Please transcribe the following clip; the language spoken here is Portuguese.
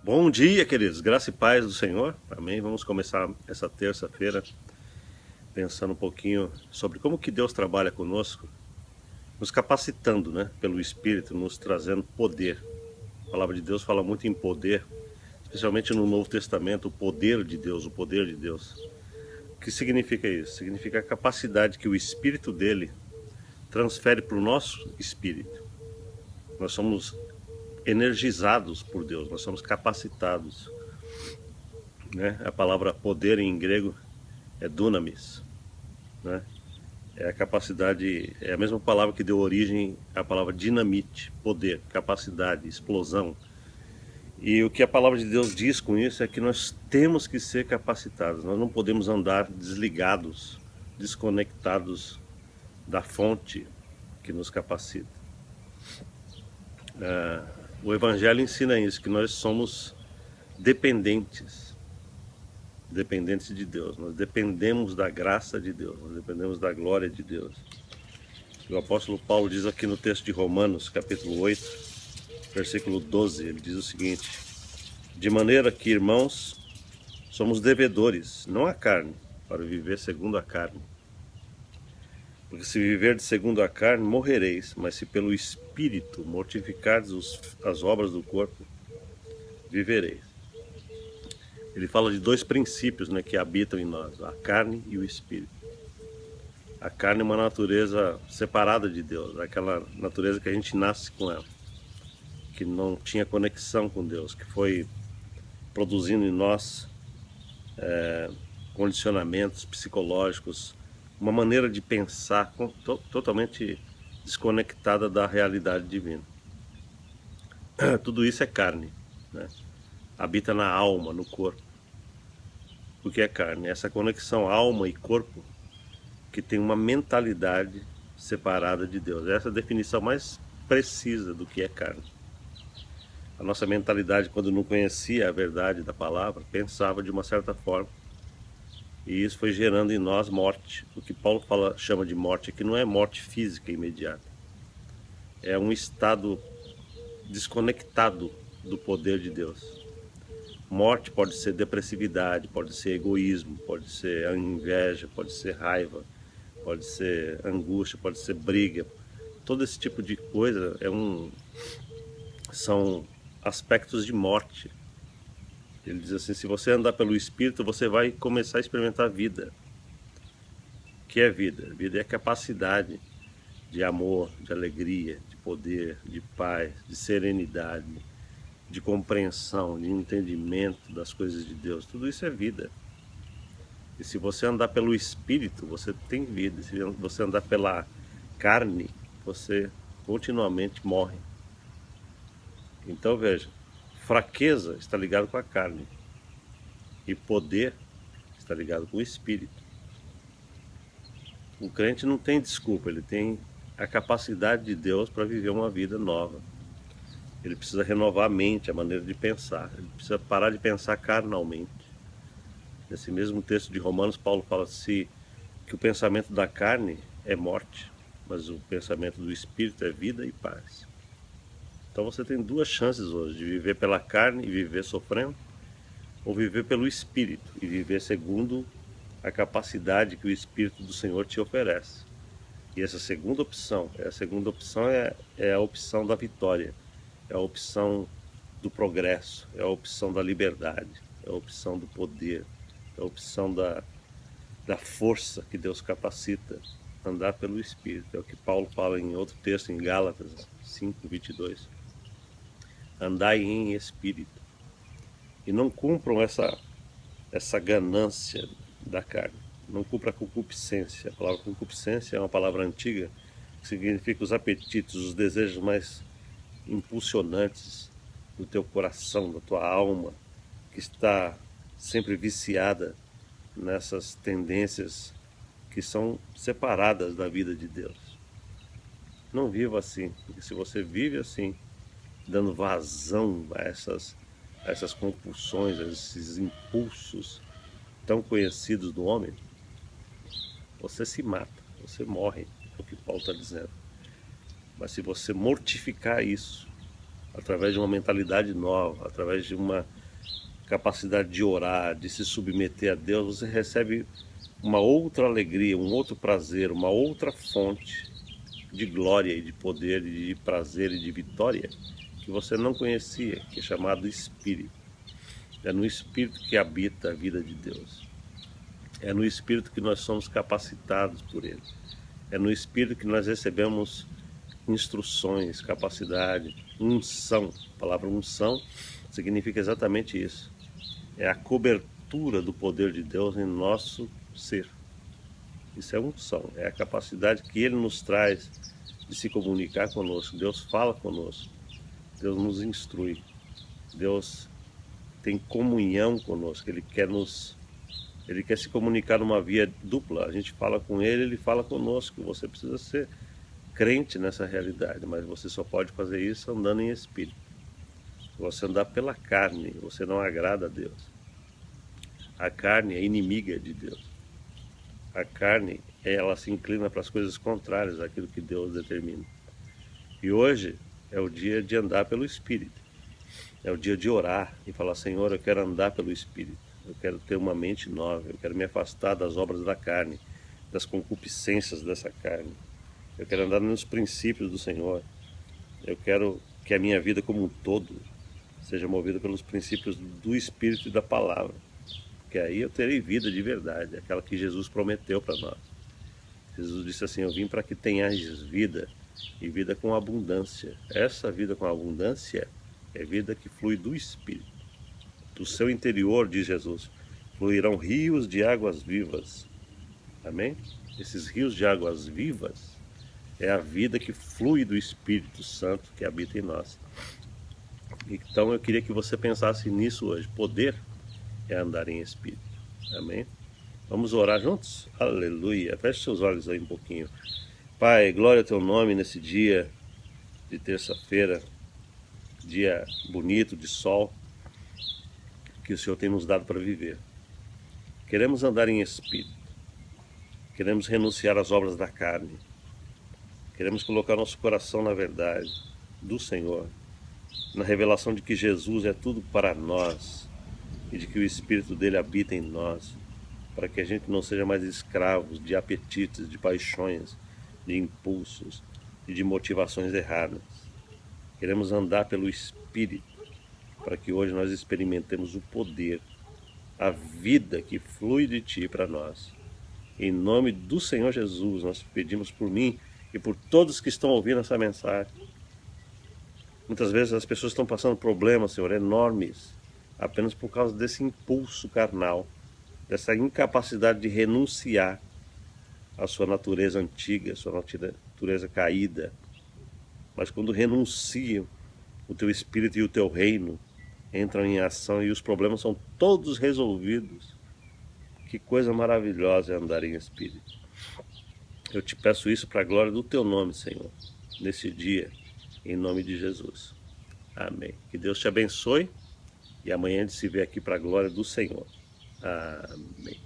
Bom dia, queridos. Graça e paz do Senhor. Amém. Vamos começar essa terça-feira pensando um pouquinho sobre como que Deus trabalha conosco, nos capacitando, né, pelo Espírito, nos trazendo poder. A palavra de Deus fala muito em poder, especialmente no Novo Testamento, o poder de Deus, o poder de Deus. O que significa isso? Significa a capacidade que o Espírito dele transfere para o nosso espírito. Nós somos energizados por Deus, nós somos capacitados, né? A palavra poder em grego é dunamis, né? É a capacidade, é a mesma palavra que deu origem à palavra dinamite, poder, capacidade, explosão. E o que a palavra de Deus diz com isso é que nós temos que ser capacitados, nós não podemos andar desligados, desconectados da fonte que nos capacita. O Evangelho ensina isso, que nós somos dependentes, dependentes de Deus, nós dependemos da graça de Deus, nós dependemos da glória de Deus. O apóstolo Paulo diz aqui no texto de Romanos, capítulo 8, versículo 12, ele diz o seguinte: de maneira que, irmãos, somos devedores, não à carne, para viver segundo a carne. Porque se viverdes segundo a carne, morrereis, mas se pelo Espírito mortificardes as obras do corpo, vivereis. Ele fala de dois princípios, né, que habitam em nós, a carne e o Espírito. A carne é uma natureza separada de Deus, aquela natureza que a gente nasce com ela, que não tinha conexão com Deus, que foi produzindo em nós condicionamentos psicológicos, uma maneira de pensar totalmente desconectada da realidade divina. Tudo isso é carne, né? Habita na alma, no corpo. O que é carne? Essa conexão alma e corpo que tem uma mentalidade separada de Deus. Essa é a definição mais precisa do que é carne. A nossa mentalidade, quando não conhecia a verdade da palavra, pensava de uma certa forma, e isso foi gerando em nós morte. O que Paulo chama de morte aqui não é morte física imediata, é um estado desconectado do poder de Deus. Morte pode ser depressividade, pode ser egoísmo, pode ser inveja, pode ser raiva, pode ser angústia, pode ser briga. Todo esse tipo de coisa são aspectos de morte. Ele diz assim: se você andar pelo Espírito, você vai começar a experimentar a vida. O que é vida? Vida é a capacidade de amor, de alegria, de poder, de paz, de serenidade, de compreensão, de entendimento das coisas de Deus. Tudo isso é vida. E se você andar pelo Espírito, você tem vida. Se você andar pela carne, você continuamente morre. Então veja, fraqueza está ligado com a carne e poder está ligado com o Espírito. O crente não tem desculpa, ele tem a capacidade de Deus para viver uma vida nova. Ele precisa renovar a mente, a maneira de pensar. Ele precisa parar de pensar carnalmente. Nesse mesmo texto de Romanos, Paulo fala assim, que o pensamento da carne é morte, mas o pensamento do Espírito é vida e paz. Então você tem duas chances hoje, de viver pela carne e viver sofrendo, ou viver pelo Espírito e viver segundo a capacidade que o Espírito do Senhor te oferece. E essa segunda opção, é a opção da vitória, é a opção do progresso, é a opção da liberdade, é a opção do poder, é a opção da força que Deus capacita, andar pelo Espírito. É o que Paulo fala em outro texto, em Gálatas 5:22. Andai em Espírito. E não cumpram essa ganância da carne. Não cumpra a concupiscência. A palavra concupiscência é uma palavra antiga que significa os apetites, os desejos mais impulsionantes do teu coração, da tua alma, que está sempre viciada nessas tendências que são separadas da vida de Deus. Não viva assim, porque se você vive assim, dando vazão a essas compulsões, a esses impulsos tão conhecidos do homem, você se mata, você morre, é o que Paulo está dizendo. Mas se você mortificar isso, através de uma mentalidade nova, através de uma capacidade de orar, de se submeter a Deus, você recebe uma outra alegria, um outro prazer, uma outra fonte de glória e de poder e de prazer e de vitória que você não conhecia, que é chamado Espírito. É no Espírito que habita a vida de Deus. É no Espírito que nós somos capacitados por Ele. É no Espírito que nós recebemos instruções, capacidade, unção. A palavra unção significa exatamente isso. É a cobertura do poder de Deus em nosso ser. Isso é unção, é a capacidade que Ele nos traz de se comunicar conosco. Deus fala conosco, Deus nos instrui, Deus tem comunhão conosco, Ele quer se comunicar numa via dupla. A gente fala com Ele, Ele fala conosco. Você precisa ser crente nessa realidade, mas você só pode fazer isso andando em Espírito. Se você andar pela carne, você não agrada a Deus. A carne é inimiga de Deus. A carne, ela se inclina para as coisas contrárias àquilo que Deus determina. E hoje é o dia de andar pelo Espírito. É o dia de orar e falar: Senhor, eu quero andar pelo Espírito. Eu quero ter uma mente nova. Eu quero me afastar das obras da carne, das concupiscências dessa carne. Eu quero andar nos princípios do Senhor. Eu quero que a minha vida como um todo seja movida pelos princípios do Espírito e da Palavra. Porque aí eu terei vida de verdade, aquela que Jesus prometeu para nós. Jesus disse assim: eu vim para que tenhais vida, e vida com abundância. Essa vida com abundância é vida que flui do Espírito. Do seu interior, diz Jesus, fluirão rios de águas vivas. Amém? Esses rios de águas vivas é a vida que flui do Espírito Santo que habita em nós. Então eu queria que você pensasse nisso hoje. Poder é andar em Espírito. Amém? Vamos orar juntos? Aleluia. Feche seus olhos aí um pouquinho. Pai, glória ao teu nome nesse dia de terça-feira, dia bonito de sol que o Senhor tem nos dado para viver. Queremos andar em Espírito. Queremos renunciar às obras da carne. Queremos colocar nosso coração na verdade do Senhor, na revelação de que Jesus é tudo para nós e de que o Espírito dele habita em nós, para que a gente não seja mais escravos de apetites, de paixões, de impulsos e de motivações erradas. Queremos andar pelo Espírito, para que hoje nós experimentemos o poder, a vida que flui de Ti para nós. Em nome do Senhor Jesus, nós pedimos por mim e por todos que estão ouvindo essa mensagem. Muitas vezes as pessoas estão passando problemas, Senhor, enormes, apenas por causa desse impulso carnal, dessa incapacidade de renunciar à sua natureza antiga, à sua natureza caída. Mas quando renunciam, o Teu Espírito e o Teu reino entram em ação e os problemas são todos resolvidos. Que coisa maravilhosa é andar em Espírito. Eu te peço isso para a glória do Teu nome, Senhor, nesse dia, em nome de Jesus. Amém. Que Deus te abençoe e amanhã a gente se vê aqui para a glória do Senhor. Amém.